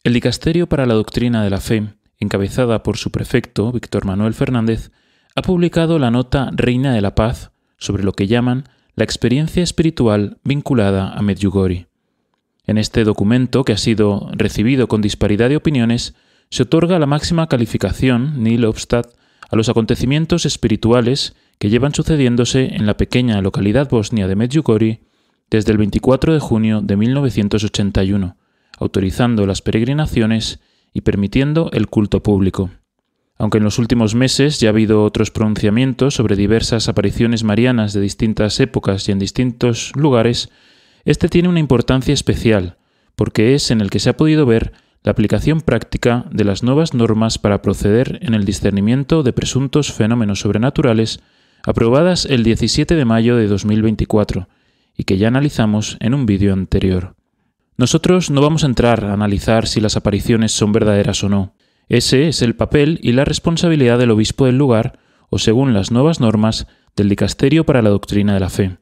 El Dicasterio para la Doctrina de la Fe, encabezada por su prefecto, Víctor Manuel Fernández, ha publicado la nota Reina de la Paz sobre lo que llaman la experiencia espiritual vinculada a Medjugorje. En este documento, que ha sido recibido con disparidad de opiniones, se otorga la máxima calificación, nihil obstat, a los acontecimientos espirituales que llevan sucediéndose en la pequeña localidad bosnia de Medjugorje desde el 24 de junio de 1981, autorizando las peregrinaciones y permitiendo el culto público. Aunque en los últimos meses ya ha habido otros pronunciamientos sobre diversas apariciones marianas de distintas épocas y en distintos lugares, este tiene una importancia especial, porque es en el que se ha podido ver la aplicación práctica de las nuevas normas para proceder en el discernimiento de presuntos fenómenos sobrenaturales aprobadas el 17 de mayo de 2024 y que ya analizamos en un vídeo anterior. Nosotros no vamos a entrar a analizar si las apariciones son verdaderas o no. Ese es el papel y la responsabilidad del obispo del lugar o, según las nuevas normas, del Dicasterio para la Doctrina de la Fe.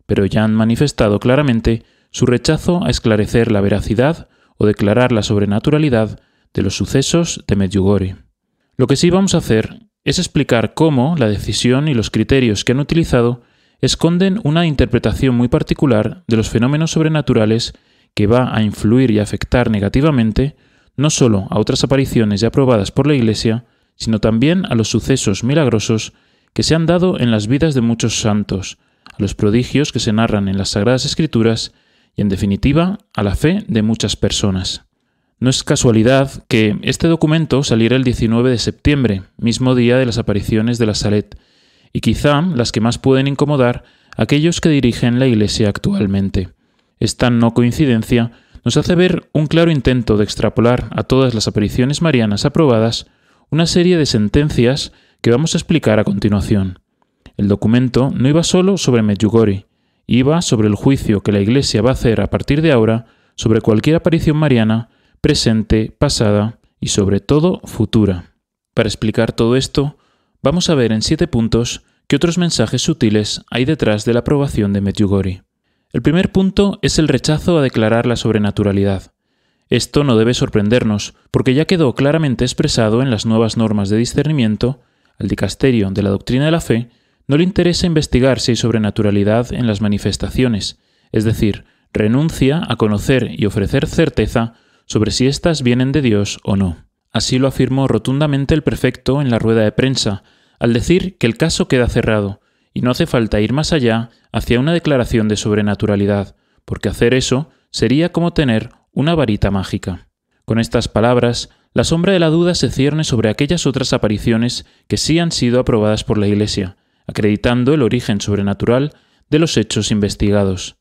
Pero ya han manifestado claramente su rechazo a esclarecer la veracidad o declarar la sobrenaturalidad de los sucesos de Medjugorje. Lo que sí vamos a hacer es explicar cómo la decisión y los criterios que han utilizado esconden una interpretación muy particular de los fenómenos sobrenaturales que va a influir y afectar negativamente no solo a otras apariciones ya aprobadas por la Iglesia, sino también a los sucesos milagrosos que se han dado en las vidas de muchos santos, a los prodigios que se narran en las Sagradas Escrituras y, en definitiva, a la fe de muchas personas. No es casualidad que este documento saliera el 19 de septiembre, mismo día de las apariciones de la Salet, y quizá las que más pueden incomodar a aquellos que dirigen la Iglesia actualmente. Esta no coincidencia nos hace ver un claro intento de extrapolar a todas las apariciones marianas aprobadas una serie de sentencias que vamos a explicar a continuación. El documento no iba solo sobre Medjugorje, iba sobre el juicio que la Iglesia va a hacer a partir de ahora sobre cualquier aparición mariana, presente, pasada y sobre todo futura. Para explicar todo esto, vamos a ver en 7 puntos qué otros mensajes sutiles hay detrás de la aprobación de Medjugorje. El primer punto es el rechazo a declarar la sobrenaturalidad. Esto no debe sorprendernos, porque ya quedó claramente expresado en las nuevas normas de discernimiento. Al Dicasterio de la Doctrina de la Fe no le interesa investigar si hay sobrenaturalidad en las manifestaciones, es decir, renuncia a conocer y ofrecer certeza sobre si éstas vienen de Dios o no. Así lo afirmó rotundamente el prefecto en la rueda de prensa, al decir que el caso queda cerrado, y no hace falta ir más allá hacia una declaración de sobrenaturalidad, porque hacer eso sería como tener una varita mágica. Con estas palabras, la sombra de la duda se cierne sobre aquellas otras apariciones que sí han sido aprobadas por la Iglesia, acreditando el origen sobrenatural de los hechos investigados.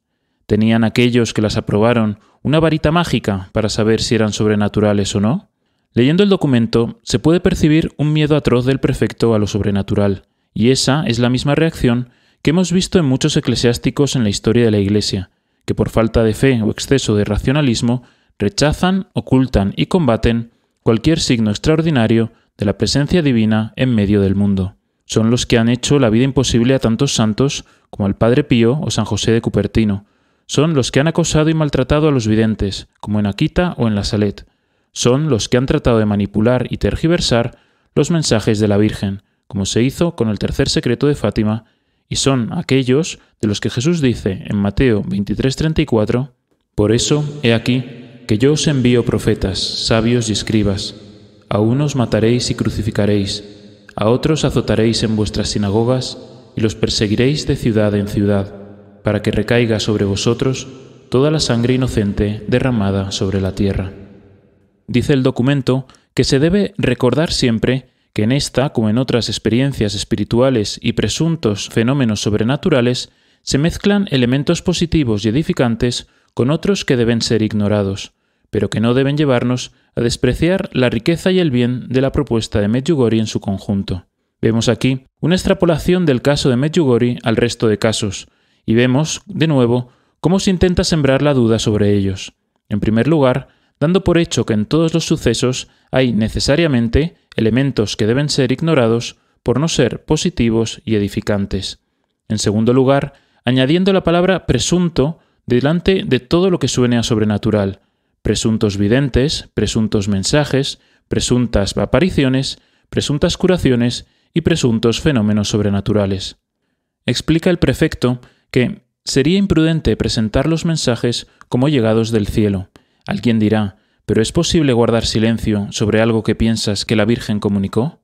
¿Tenían aquellos que las aprobaron una varita mágica para saber si eran sobrenaturales o no? Leyendo el documento, se puede percibir un miedo atroz del prefecto a lo sobrenatural, y esa es la misma reacción que hemos visto en muchos eclesiásticos en la historia de la Iglesia, que por falta de fe o exceso de racionalismo rechazan, ocultan y combaten cualquier signo extraordinario de la presencia divina en medio del mundo. Son los que han hecho la vida imposible a tantos santos como al Padre Pío o San José de Cupertino. Son los que han acosado y maltratado a los videntes, como en Akita o en la Salet. Son los que han tratado de manipular y tergiversar los mensajes de la Virgen, como se hizo con el tercer secreto de Fátima, y son aquellos de los que Jesús dice en Mateo 23:34, «Por eso, he aquí, que yo os envío profetas, sabios y escribas. A unos mataréis y crucificaréis, a otros azotaréis en vuestras sinagogas y los perseguiréis de ciudad en ciudad, para que recaiga sobre vosotros toda la sangre inocente derramada sobre la tierra». Dice el documento que se debe recordar siempre que en esta, como en otras experiencias espirituales y presuntos fenómenos sobrenaturales, se mezclan elementos positivos y edificantes con otros que deben ser ignorados, pero que no deben llevarnos a despreciar la riqueza y el bien de la propuesta de Medjugorje en su conjunto. Vemos aquí una extrapolación del caso de Medjugorje al resto de casos, y vemos, de nuevo, cómo se intenta sembrar la duda sobre ellos. En primer lugar, dando por hecho que en todos los sucesos hay necesariamente elementos que deben ser ignorados por no ser positivos y edificantes. En segundo lugar, añadiendo la palabra presunto delante de todo lo que suene a sobrenatural, presuntos videntes, presuntos mensajes, presuntas apariciones, presuntas curaciones y presuntos fenómenos sobrenaturales. Explica el prefecto que sería imprudente presentar los mensajes como llegados del cielo. Alguien dirá, ¿pero es posible guardar silencio sobre algo que piensas que la Virgen comunicó?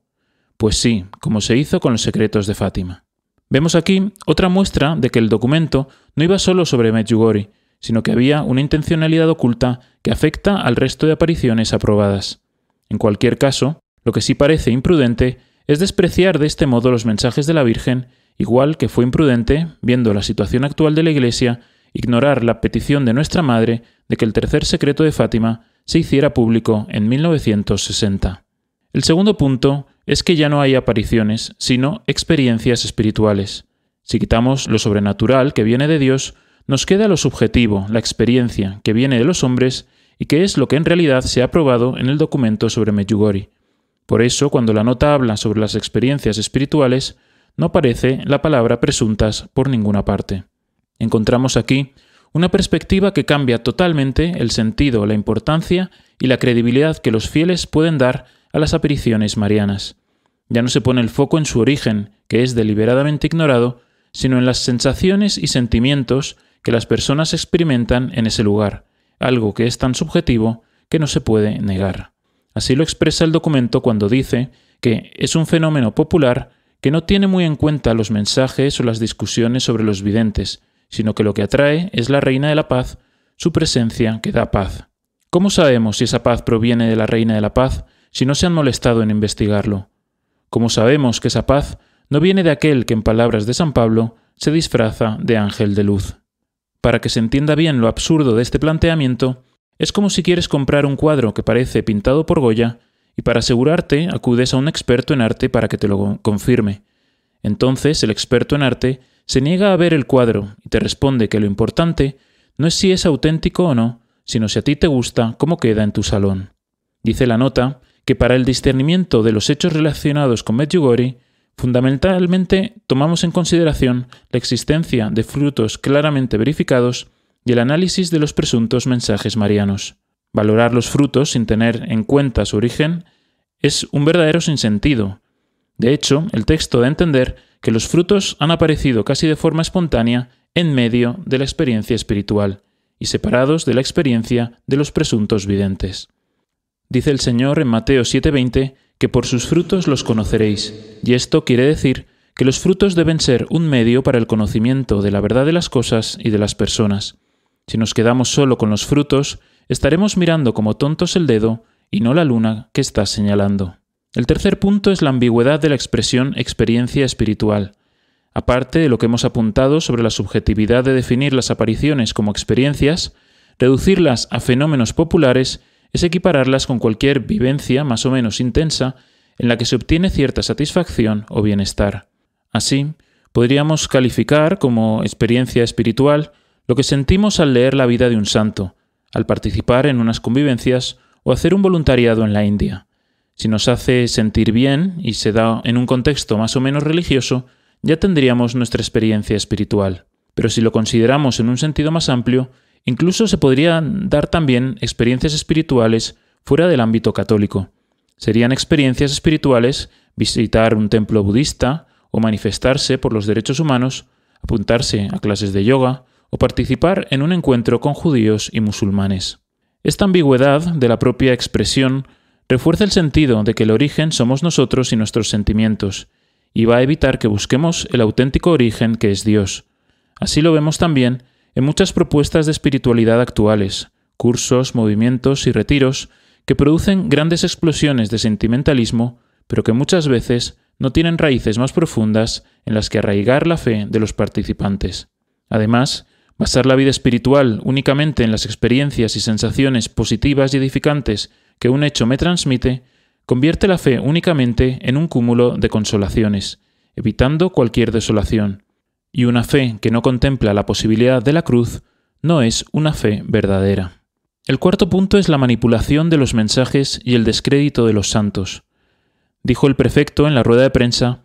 Pues sí, como se hizo con los secretos de Fátima. Vemos aquí otra muestra de que el documento no iba solo sobre Medjugorje, sino que había una intencionalidad oculta que afecta al resto de apariciones aprobadas. En cualquier caso, lo que sí parece imprudente es despreciar de este modo los mensajes de la Virgen, igual que fue imprudente, viendo la situación actual de la Iglesia, ignorar la petición de nuestra Madre de que el tercer secreto de Fátima se hiciera público en 1960. El segundo punto es que ya no hay apariciones, sino experiencias espirituales. Si quitamos lo sobrenatural que viene de Dios, nos queda lo subjetivo, la experiencia que viene de los hombres y que es lo que en realidad se ha probado en el documento sobre Medjugorje. Por eso, cuando la nota habla sobre las experiencias espirituales, no aparece la palabra presuntas por ninguna parte. Encontramos aquí una perspectiva que cambia totalmente el sentido, la importancia y la credibilidad que los fieles pueden dar a las apariciones marianas. Ya no se pone el foco en su origen, que es deliberadamente ignorado, sino en las sensaciones y sentimientos que las personas experimentan en ese lugar, algo que es tan subjetivo que no se puede negar. Así lo expresa el documento cuando dice que es un fenómeno popular que no tiene muy en cuenta los mensajes o las discusiones sobre los videntes, sino que lo que atrae es la Reina de la Paz, su presencia que da paz. ¿Cómo sabemos si esa paz proviene de la Reina de la Paz si no se han molestado en investigarlo? ¿Cómo sabemos que esa paz no viene de aquel que, en palabras de San Pablo, se disfraza de ángel de luz? Para que se entienda bien lo absurdo de este planteamiento, es como si quieres comprar un cuadro que parece pintado por Goya y para asegurarte acudes a un experto en arte para que te lo confirme. Entonces el experto en arte se niega a ver el cuadro y te responde que lo importante no es si es auténtico o no, sino si a ti te gusta cómo queda en tu salón. Dice la nota que para el discernimiento de los hechos relacionados con Medjugorje, fundamentalmente tomamos en consideración la existencia de frutos claramente verificados y el análisis de los presuntos mensajes marianos. Valorar los frutos sin tener en cuenta su origen es un verdadero sinsentido. De hecho, el texto da a entender que los frutos han aparecido casi de forma espontánea en medio de la experiencia espiritual y separados de la experiencia de los presuntos videntes. Dice el Señor en Mateo 7:20 que por sus frutos los conoceréis, y esto quiere decir que los frutos deben ser un medio para el conocimiento de la verdad de las cosas y de las personas. Si nos quedamos solo con los frutos, estaremos mirando como tontos el dedo y no la luna que está señalando. El tercer punto es la ambigüedad de la expresión experiencia espiritual. Aparte de lo que hemos apuntado sobre la subjetividad de definir las apariciones como experiencias, reducirlas a fenómenos populares es equipararlas con cualquier vivencia más o menos intensa en la que se obtiene cierta satisfacción o bienestar. Así, podríamos calificar como experiencia espiritual lo que sentimos al leer la vida de un santo, al participar en unas convivencias o hacer un voluntariado en la India. Si nos hace sentir bien y se da en un contexto más o menos religioso, ya tendríamos nuestra experiencia espiritual. Pero si lo consideramos en un sentido más amplio, incluso se podrían dar también experiencias espirituales fuera del ámbito católico. Serían experiencias espirituales visitar un templo budista o manifestarse por los derechos humanos, apuntarse a clases de yoga o participar en un encuentro con judíos y musulmanes. Esta ambigüedad de la propia expresión refuerza el sentido de que el origen somos nosotros y nuestros sentimientos, y va a evitar que busquemos el auténtico origen que es Dios. Así lo vemos también en muchas propuestas de espiritualidad actuales, cursos, movimientos y retiros que producen grandes explosiones de sentimentalismo, pero que muchas veces no tienen raíces más profundas en las que arraigar la fe de los participantes. Además, basar la vida espiritual únicamente en las experiencias y sensaciones positivas y edificantes que un hecho me transmite, convierte la fe únicamente en un cúmulo de consolaciones, evitando cualquier desolación. Y una fe que no contempla la posibilidad de la cruz no es una fe verdadera. El cuarto punto es la manipulación de los mensajes y el descrédito de los santos. Dijo el prefecto en la rueda de prensa: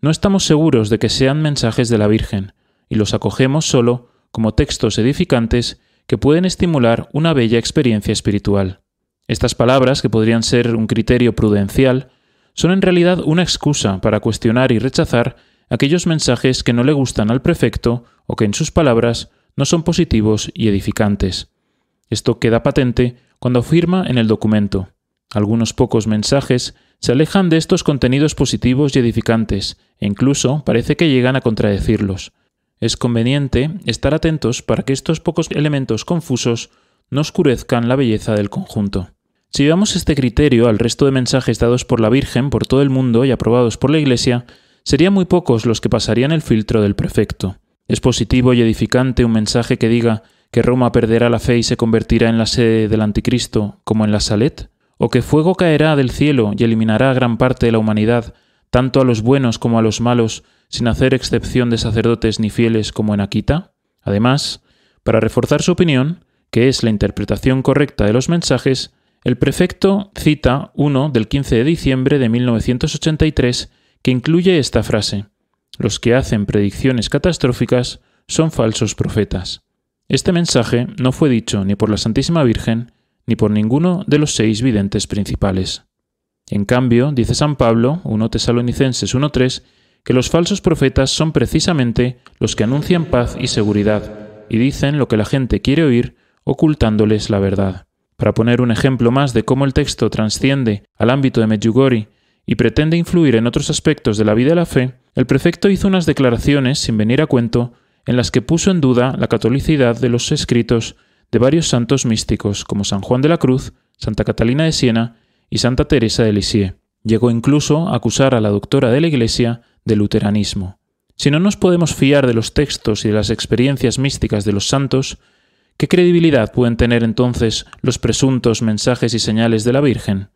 no estamos seguros de que sean mensajes de la Virgen, y los acogemos solo como textos edificantes que pueden estimular una bella experiencia espiritual. Estas palabras, que podrían ser un criterio prudencial, son en realidad una excusa para cuestionar y rechazar aquellos mensajes que no le gustan al prefecto o que en sus palabras no son positivos y edificantes. Esto queda patente cuando afirma en el documento: algunos pocos mensajes se alejan de estos contenidos positivos y edificantes, e incluso parece que llegan a contradecirlos. Es conveniente estar atentos para que estos pocos elementos confusos no oscurezcan la belleza del conjunto. Si llevamos este criterio al resto de mensajes dados por la Virgen por todo el mundo y aprobados por la Iglesia, serían muy pocos los que pasarían el filtro del prefecto. ¿Es positivo y edificante un mensaje que diga que Roma perderá la fe y se convertirá en la sede del Anticristo, como en la Salet? ¿O que fuego caerá del cielo y eliminará a gran parte de la humanidad, tanto a los buenos como a los malos, sin hacer excepción de sacerdotes ni fieles como en Akita? Además, para reforzar su opinión, que es la interpretación correcta de los mensajes, el prefecto cita uno del 15 de diciembre de 1983 que incluye esta frase: «Los que hacen predicciones catastróficas son falsos profetas». Este mensaje no fue dicho ni por la Santísima Virgen ni por ninguno de los 6 videntes principales. En cambio, dice San Pablo, 1 Tesalonicenses 1:3, que los falsos profetas son precisamente los que anuncian paz y seguridad y dicen lo que la gente quiere oír, ocultándoles la verdad. Para poner un ejemplo más de cómo el texto trasciende al ámbito de Medjugorje y pretende influir en otros aspectos de la vida de la fe, el prefecto hizo unas declaraciones, sin venir a cuento, en las que puso en duda la catolicidad de los escritos de varios santos místicos como San Juan de la Cruz, Santa Catalina de Siena y Santa Teresa de Lisieux. Llegó incluso a acusar a la doctora de la Iglesia de luteranismo. Si no nos podemos fiar de los textos y de las experiencias místicas de los santos, ¿qué credibilidad pueden tener entonces los presuntos mensajes y señales de la Virgen?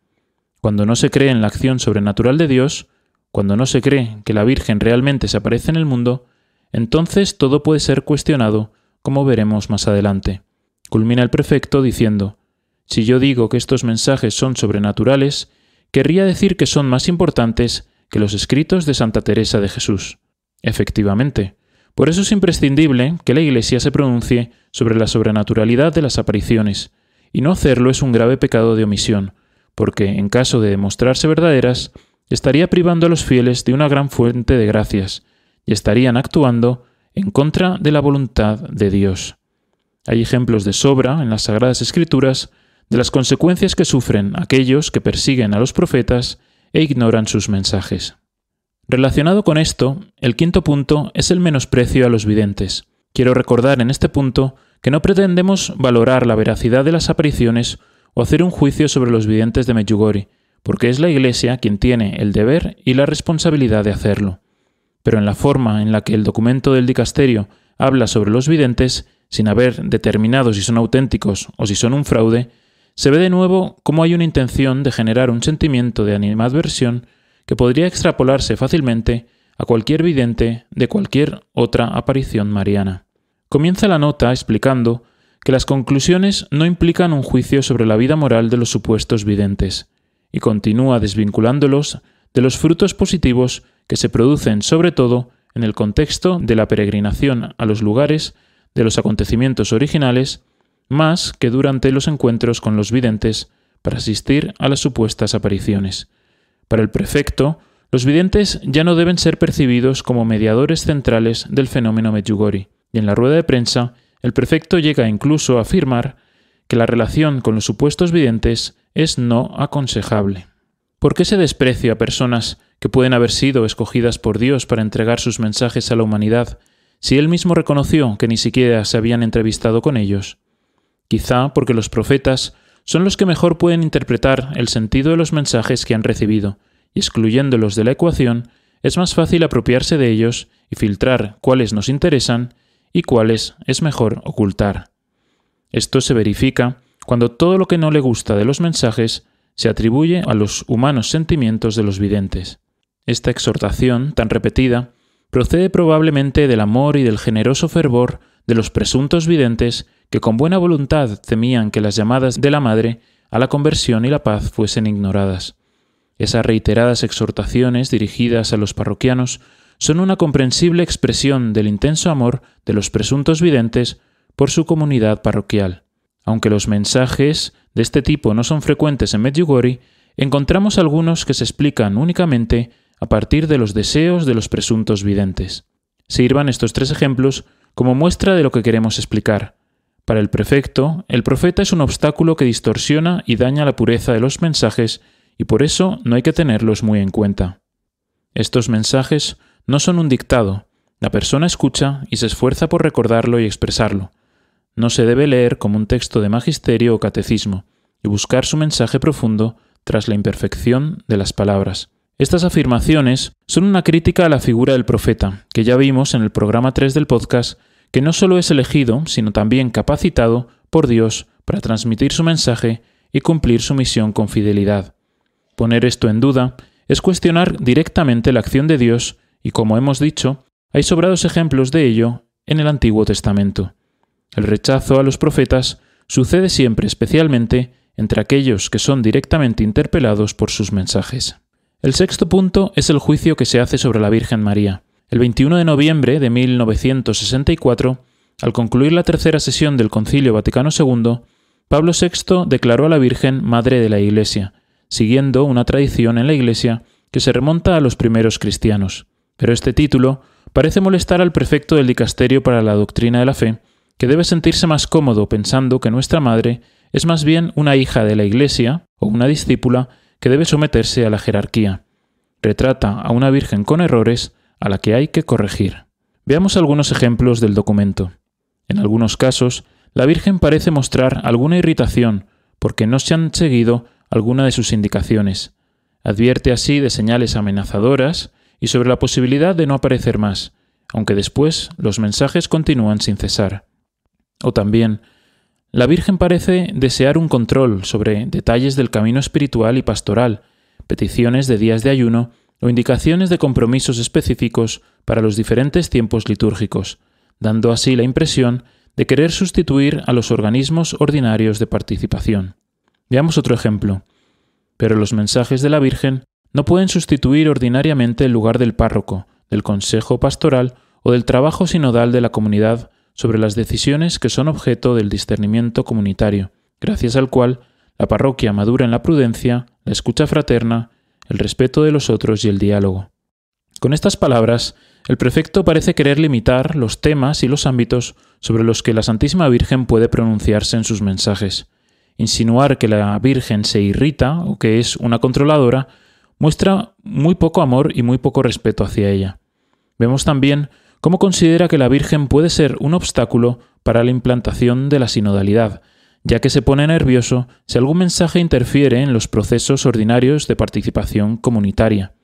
Cuando no se cree en la acción sobrenatural de Dios, cuando no se cree que la Virgen realmente se aparece en el mundo, entonces todo puede ser cuestionado, como veremos más adelante. Culmina el prefecto diciendo: «Si yo digo que estos mensajes son sobrenaturales, querría decir que son más importantes que los escritos de Santa Teresa de Jesús». Efectivamente, por eso es imprescindible que la Iglesia se pronuncie sobre la sobrenaturalidad de las apariciones, y no hacerlo es un grave pecado de omisión, porque, en caso de demostrarse verdaderas, estaría privando a los fieles de una gran fuente de gracias, y estarían actuando en contra de la voluntad de Dios. Hay ejemplos de sobra en las Sagradas Escrituras de las consecuencias que sufren aquellos que persiguen a los profetas e ignoran sus mensajes. Relacionado con esto, el quinto punto es el menosprecio a los videntes. Quiero recordar en este punto que no pretendemos valorar la veracidad de las apariciones o hacer un juicio sobre los videntes de Medjugorje, porque es la Iglesia quien tiene el deber y la responsabilidad de hacerlo. Pero en la forma en la que el documento del dicasterio habla sobre los videntes, sin haber determinado si son auténticos o si son un fraude, se ve de nuevo cómo hay una intención de generar un sentimiento de animadversión que podría extrapolarse fácilmente a cualquier vidente de cualquier otra aparición mariana. Comienza la nota explicando que las conclusiones no implican un juicio sobre la vida moral de los supuestos videntes, y continúa desvinculándolos de los frutos positivos que se producen sobre todo en el contexto de la peregrinación a los lugares de los acontecimientos originales, más que durante los encuentros con los videntes para asistir a las supuestas apariciones. Para el prefecto, los videntes ya no deben ser percibidos como mediadores centrales del fenómeno Medjugorje, y en la rueda de prensa el prefecto llega incluso a afirmar que la relación con los supuestos videntes es no aconsejable. ¿Por qué se desprecia a personas que pueden haber sido escogidas por Dios para entregar sus mensajes a la humanidad, si él mismo reconoció que ni siquiera se habían entrevistado con ellos? Quizá porque los profetas son los que mejor pueden interpretar el sentido de los mensajes que han recibido, y excluyéndolos de la ecuación, es más fácil apropiarse de ellos y filtrar cuáles nos interesan y cuáles es mejor ocultar. Esto se verifica cuando todo lo que no le gusta de los mensajes se atribuye a los humanos sentimientos de los videntes. Esta exhortación, tan repetida, procede probablemente del amor y del generoso fervor de los presuntos videntes que con buena voluntad temían que las llamadas de la Madre a la conversión y la paz fuesen ignoradas. Esas reiteradas exhortaciones dirigidas a los parroquianos son una comprensible expresión del intenso amor de los presuntos videntes por su comunidad parroquial. Aunque los mensajes de este tipo no son frecuentes en Medjugorje, encontramos algunos que se explican únicamente a partir de los deseos de los presuntos videntes. Sirvan estos 3 ejemplos como muestra de lo que queremos explicar. Para el prefecto, el profeta es un obstáculo que distorsiona y daña la pureza de los mensajes y por eso no hay que tenerlos muy en cuenta. Estos mensajes no son un dictado. La persona escucha y se esfuerza por recordarlo y expresarlo. No se debe leer como un texto de magisterio o catecismo y buscar su mensaje profundo tras la imperfección de las palabras. Estas afirmaciones son una crítica a la figura del profeta, que ya vimos en el programa 3 del podcast, que no solo es elegido, sino también capacitado por Dios para transmitir su mensaje y cumplir su misión con fidelidad. Poner esto en duda es cuestionar directamente la acción de Dios y, como hemos dicho, hay sobrados ejemplos de ello en el Antiguo Testamento. El rechazo a los profetas sucede siempre, especialmente entre aquellos que son directamente interpelados por sus mensajes. El 6º punto es el juicio que se hace sobre la Virgen María. El 21 de noviembre de 1964, al concluir la 3ª sesión del Concilio Vaticano II, Pablo VI declaró a la Virgen Madre de la Iglesia, siguiendo una tradición en la Iglesia que se remonta a los primeros cristianos. Pero este título parece molestar al prefecto del Dicasterio para la Doctrina de la Fe, que debe sentirse más cómodo pensando que nuestra Madre es más bien una hija de la Iglesia o una discípula que debe someterse a la jerarquía. Retrata a una Virgen con errores a la que hay que corregir. Veamos algunos ejemplos del documento. En algunos casos, la Virgen parece mostrar alguna irritación porque no se han seguido alguna de sus indicaciones. Advierte así de señales amenazadoras y sobre la posibilidad de no aparecer más, aunque después los mensajes continúan sin cesar. O también, la Virgen parece desear un control sobre detalles del camino espiritual y pastoral, peticiones de días de ayuno o indicaciones de compromisos específicos para los diferentes tiempos litúrgicos, dando así la impresión de querer sustituir a los organismos ordinarios de participación. Veamos otro ejemplo. Pero los mensajes de la Virgen no pueden sustituir ordinariamente el lugar del párroco, del consejo pastoral o del trabajo sinodal de la comunidad sobre las decisiones que son objeto del discernimiento comunitario, gracias al cual la parroquia madura en la prudencia, la escucha fraterna, el respeto de los otros y el diálogo. Con estas palabras, el prefecto parece querer limitar los temas y los ámbitos sobre los que la Santísima Virgen puede pronunciarse en sus mensajes. Insinuar que la Virgen se irrita o que es una controladora muestra muy poco amor y muy poco respeto hacia ella. Vemos también cómo considera que la Virgen puede ser un obstáculo para la implantación de la sinodalidad, ya que se pone nervioso si algún mensaje interfiere en los procesos ordinarios de participación comunitaria.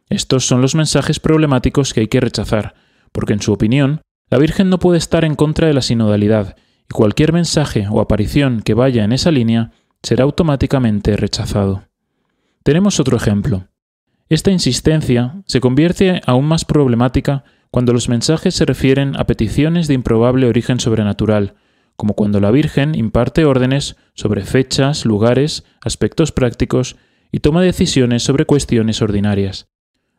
Estos son los mensajes problemáticos que hay que rechazar, porque en su opinión, la Virgen no puede estar en contra de la sinodalidad, y cualquier mensaje o aparición que vaya en esa línea será automáticamente rechazado. Tenemos otro ejemplo. Esta insistencia se convierte aún más problemática cuando los mensajes se refieren a peticiones de improbable origen sobrenatural, como cuando la Virgen imparte órdenes sobre fechas, lugares, aspectos prácticos y toma decisiones sobre cuestiones ordinarias.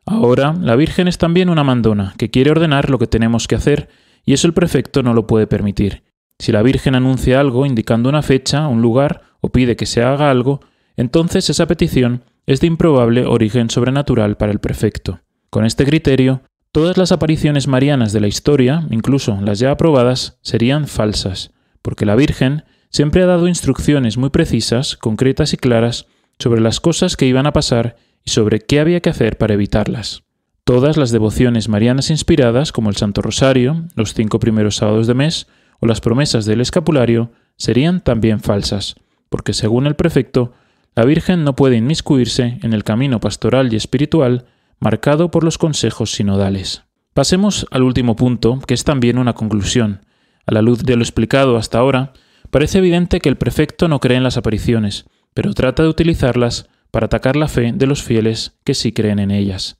Ahora, la Virgen es también una mandona que quiere ordenar lo que tenemos que hacer y eso el prefecto no lo puede permitir. Si la Virgen anuncia algo indicando una fecha, un lugar o pide que se haga algo, entonces esa petición es de improbable origen sobrenatural para el prefecto. Con este criterio, todas las apariciones marianas de la historia, incluso las ya aprobadas, serían falsas, porque la Virgen siempre ha dado instrucciones muy precisas, concretas y claras sobre las cosas que iban a pasar y sobre qué había que hacer para evitarlas. Todas las devociones marianas inspiradas, como el Santo Rosario, los 5 primeros sábados de mes o las promesas del escapulario, serían también falsas, porque según el prefecto, la Virgen no puede inmiscuirse en el camino pastoral y espiritual marcado por los consejos sinodales. Pasemos al último punto, que es también una conclusión. A la luz de lo explicado hasta ahora, parece evidente que el prefecto no cree en las apariciones, pero trata de utilizarlas para atacar la fe de los fieles que sí creen en ellas.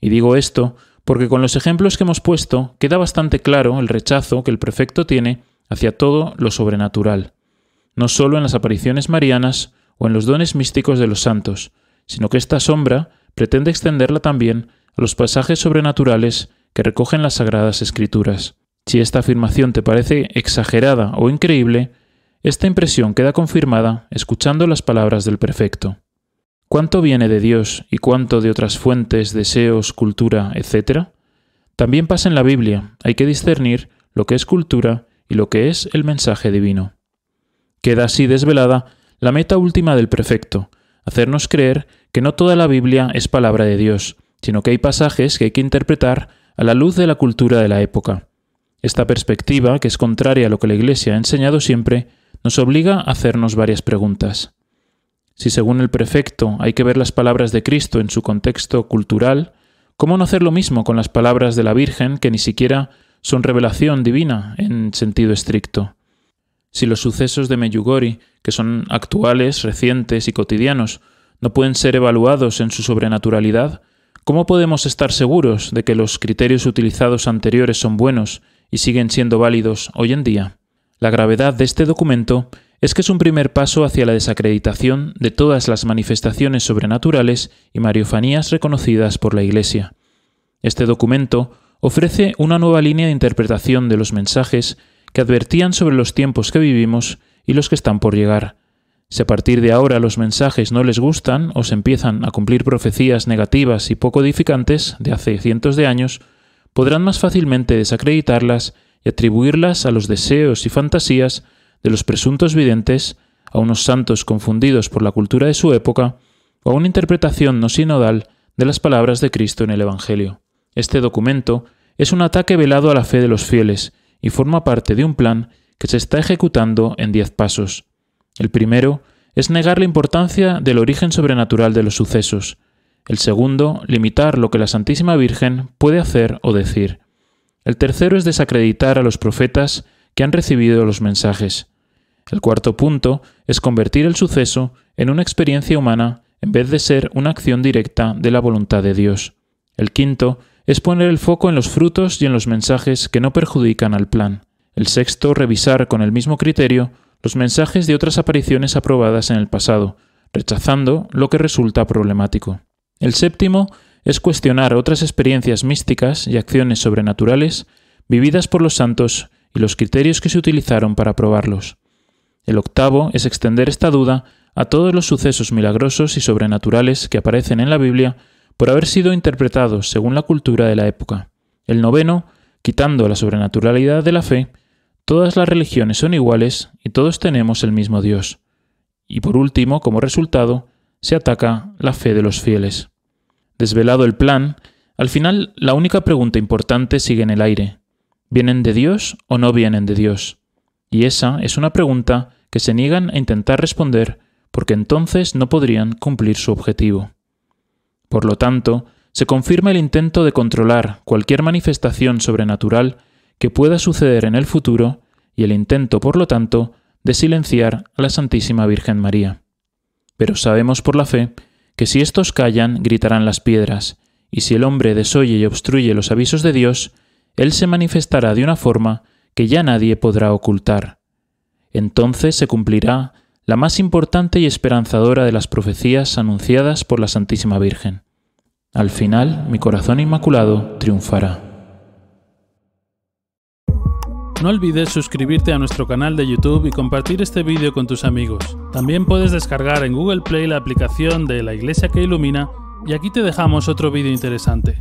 Y digo esto porque con los ejemplos que hemos puesto queda bastante claro el rechazo que el prefecto tiene hacia todo lo sobrenatural, no solo en las apariciones marianas o en los dones místicos de los santos, sino que esta sombra pretende extenderla también a los pasajes sobrenaturales que recogen las Sagradas Escrituras. Si esta afirmación te parece exagerada o increíble, esta impresión queda confirmada escuchando las palabras del prefecto. ¿Cuánto viene de Dios y cuánto de otras fuentes, deseos, cultura, etc.? También pasa en la Biblia, hay que discernir lo que es cultura y lo que es el mensaje divino. Queda así desvelada la meta última del prefecto, hacernos creer que no toda la Biblia es palabra de Dios, sino que hay pasajes que hay que interpretar a la luz de la cultura de la época. Esta perspectiva, que es contraria a lo que la Iglesia ha enseñado siempre, nos obliga a hacernos varias preguntas. Si según el prefecto hay que ver las palabras de Cristo en su contexto cultural, ¿cómo no hacer lo mismo con las palabras de la Virgen que ni siquiera son revelación divina en sentido estricto? Si los sucesos de Medjugorje, que son actuales, recientes y cotidianos, no pueden ser evaluados en su sobrenaturalidad, ¿cómo podemos estar seguros de que los criterios utilizados anteriores son buenos y siguen siendo válidos hoy en día? La gravedad de este documento es que es un primer paso hacia la desacreditación de todas las manifestaciones sobrenaturales y mariofanías reconocidas por la Iglesia. Este documento ofrece una nueva línea de interpretación de los mensajes que advertían sobre los tiempos que vivimos y los que están por llegar. Si a partir de ahora los mensajes no les gustan o se empiezan a cumplir profecías negativas y poco edificantes de hace cientos de años, podrán más fácilmente desacreditarlas y atribuirlas a los deseos y fantasías de los presuntos videntes, a unos santos confundidos por la cultura de su época, o a una interpretación no sinodal de las palabras de Cristo en el Evangelio. Este documento es un ataque velado a la fe de los fieles y forma parte de un plan que se está ejecutando en 10 pasos. El primero es negar la importancia del origen sobrenatural de los sucesos. El segundo, limitar lo que la Santísima Virgen puede hacer o decir. El tercero es desacreditar a los profetas que han recibido los mensajes. El cuarto punto es convertir el suceso en una experiencia humana en vez de ser una acción directa de la voluntad de Dios. El quinto es poner el foco en los frutos y en los mensajes que no perjudican al plan. El sexto, revisar con el mismo criterio los mensajes de otras apariciones aprobadas en el pasado, rechazando lo que resulta problemático. El séptimo es cuestionar otras experiencias místicas y acciones sobrenaturales vividas por los santos y los criterios que se utilizaron para probarlos. El octavo es extender esta duda a todos los sucesos milagrosos y sobrenaturales que aparecen en la Biblia por haber sido interpretados según la cultura de la época. El noveno, quitando la sobrenaturalidad de la fe, todas las religiones son iguales y todos tenemos el mismo Dios. Y por último, como resultado, se ataca la fe de los fieles. Desvelado el plan, al final la única pregunta importante sigue en el aire. ¿Vienen de Dios o no vienen de Dios? Y esa es una pregunta que se niegan a intentar responder porque entonces no podrían cumplir su objetivo. Por lo tanto, se confirma el intento de controlar cualquier manifestación sobrenatural que pueda suceder en el futuro y el intento, por lo tanto, de silenciar a la Santísima Virgen María. Pero sabemos por la fe que si estos callan, gritarán las piedras, y si el hombre desoye y obstruye los avisos de Dios, Él se manifestará de una forma que ya nadie podrá ocultar. Entonces se cumplirá la más importante y esperanzadora de las profecías anunciadas por la Santísima Virgen. Al final, mi corazón inmaculado triunfará. No olvides suscribirte a nuestro canal de YouTube y compartir este vídeo con tus amigos. También puedes descargar en Google Play la aplicación de La Iglesia que Ilumina y aquí te dejamos otro vídeo interesante.